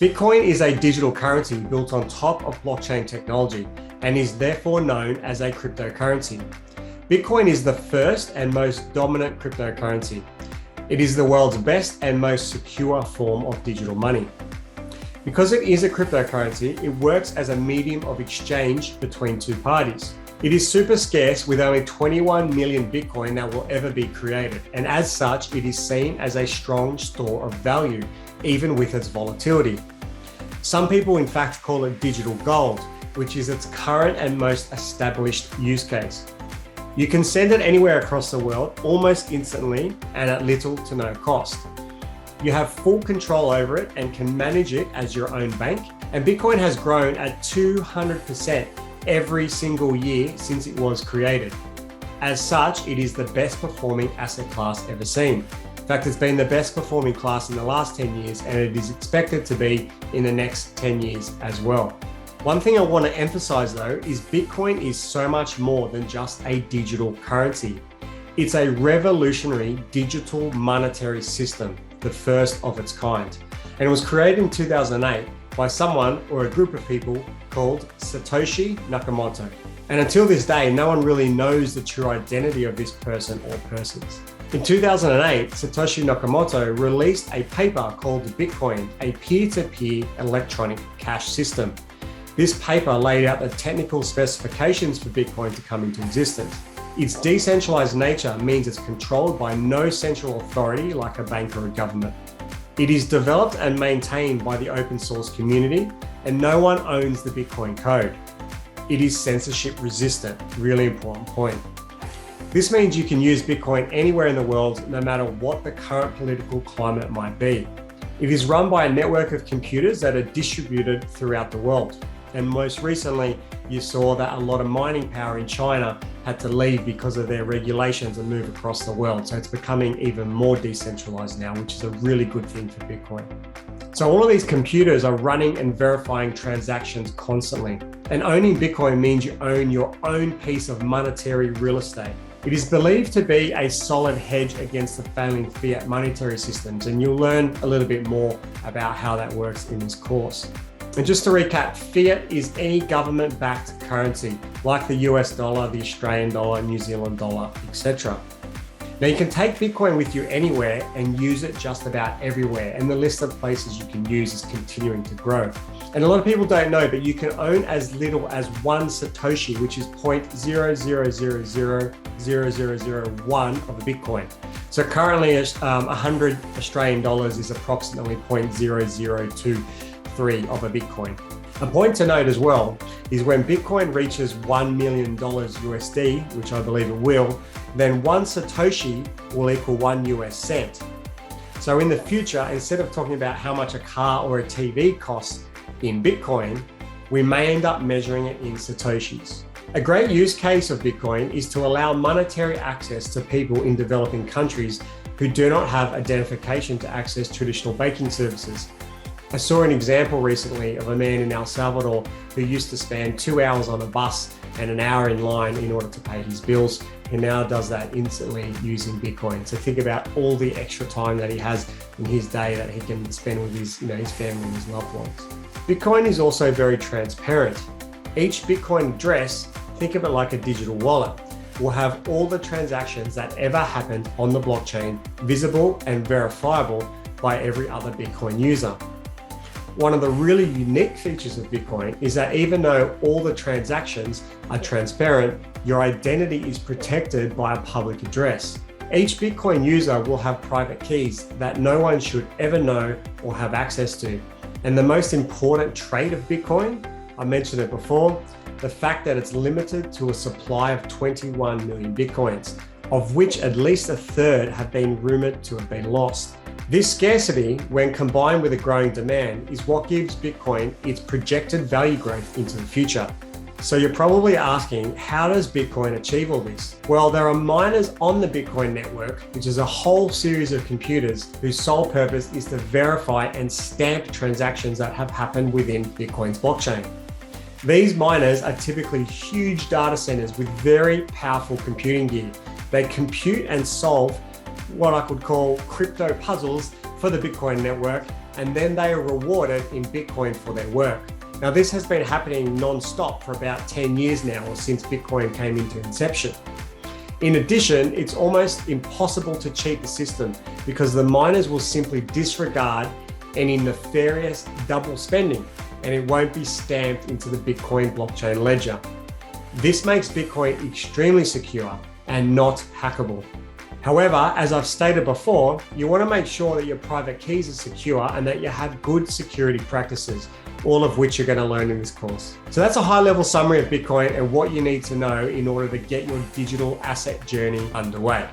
Bitcoin is a digital currency built on top of blockchain technology and is therefore known as a cryptocurrency. Bitcoin is the first and most dominant cryptocurrency. It is the world's best and most secure form of digital money. Because it is a cryptocurrency, it works as a medium of exchange between two parties. It is super scarce with only 21 million Bitcoin that will ever be created. And as such, it is seen as a strong store of value, even with its volatility. Some people in fact call it digital gold, which is its current and most established use case. You can send it anywhere across the world almost instantly and at little to no cost. You have full control over it and can manage it as your own bank. And Bitcoin has grown at 200% every single year since it was created. As such, it is the best performing asset class ever seen. In fact, it's been the best performing class in the last 10 years, and it is expected to be in the next 10 years as well. One thing I want to emphasize though is Bitcoin is so much more than just a digital currency. It's a revolutionary digital monetary system, the first of its kind. And it was created in 2008 by someone or a group of people called Satoshi Nakamoto. And until this day, no one really knows the true identity of this person or persons. In 2008, Satoshi Nakamoto released a paper called Bitcoin, a peer-to-peer electronic cash system. This paper laid out the technical specifications for Bitcoin to come into existence. Its decentralized nature means it's controlled by no central authority like a bank or a government. It is developed and maintained by the open source community, and no one owns the Bitcoin code. It is censorship resistant, really important point. This means you can use Bitcoin anywhere in the world, no matter what the current political climate might be. It is run by a network of computers that are distributed throughout the world. And most recently, you saw that a lot of mining power in China had to leave because of their regulations and move across the world. So it's becoming even more decentralized now, which is a really good thing for Bitcoin. So all of these computers are running and verifying transactions constantly. And owning Bitcoin means you own your own piece of monetary real estate. It is believed to be a solid hedge against the failing fiat monetary systems. And you'll learn a little bit more about how that works in this course. And just to recap, fiat is any government-backed currency, like the US dollar, the Australian dollar, New Zealand dollar, etc. Now you can take Bitcoin with you anywhere and use it just about everywhere. And the list of places you can use is continuing to grow. And a lot of people don't know, but you can own as little as one Satoshi, which is 0.000000001 of a Bitcoin. So currently 100 Australian dollars is approximately 0.0023 of a Bitcoin. A point to note as well is when Bitcoin reaches $1 million USD, which I believe it will, then one Satoshi will equal 1 US cent. So in the future, instead of talking about how much a car or a TV costs in Bitcoin, we may end up measuring it in Satoshis. A great use case of Bitcoin is to allow monetary access to people in developing countries who do not have identification to access traditional banking services. I saw an example recently of a man in El Salvador who used to spend 2 hours on a bus and an hour in line in order to pay his bills. He now does that instantly using Bitcoin. So think about all the extra time that he has in his day that he can spend with his family and his loved ones. Bitcoin is also very transparent. Each Bitcoin address, think of it like a digital wallet, will have all the transactions that ever happened on the blockchain visible and verifiable by every other Bitcoin user. One of the really unique features of Bitcoin is that even though all the transactions are transparent, your identity is protected by a public address. Each Bitcoin user will have private keys that no one should ever know or have access to. And the most important trait of Bitcoin, I mentioned it before, the fact that it's limited to a supply of 21 million Bitcoins, of which at least a third have been rumored to have been lost. This scarcity, when combined with a growing demand, is what gives Bitcoin its projected value growth into the future. So you're probably asking, how does Bitcoin achieve all this? Well, there are miners on the Bitcoin network, which is a whole series of computers whose sole purpose is to verify and stamp transactions that have happened within Bitcoin's blockchain. These miners are typically huge data centers with very powerful computing gear. They compute and solve what I could call crypto puzzles for the Bitcoin network and then they are rewarded in Bitcoin for their work. Now, this has been happening non-stop for about 10 years now, or since Bitcoin came into inception. In addition, it's almost impossible to cheat the system because the miners will simply disregard any nefarious double spending, and it won't be stamped into the Bitcoin blockchain ledger. This makes Bitcoin extremely secure and not hackable. However, as I've stated before, you want to make sure that your private keys are secure and that you have good security practices, all of which you're going to learn in this course. So that's a high-level summary of Bitcoin and what you need to know in order to get your digital asset journey underway.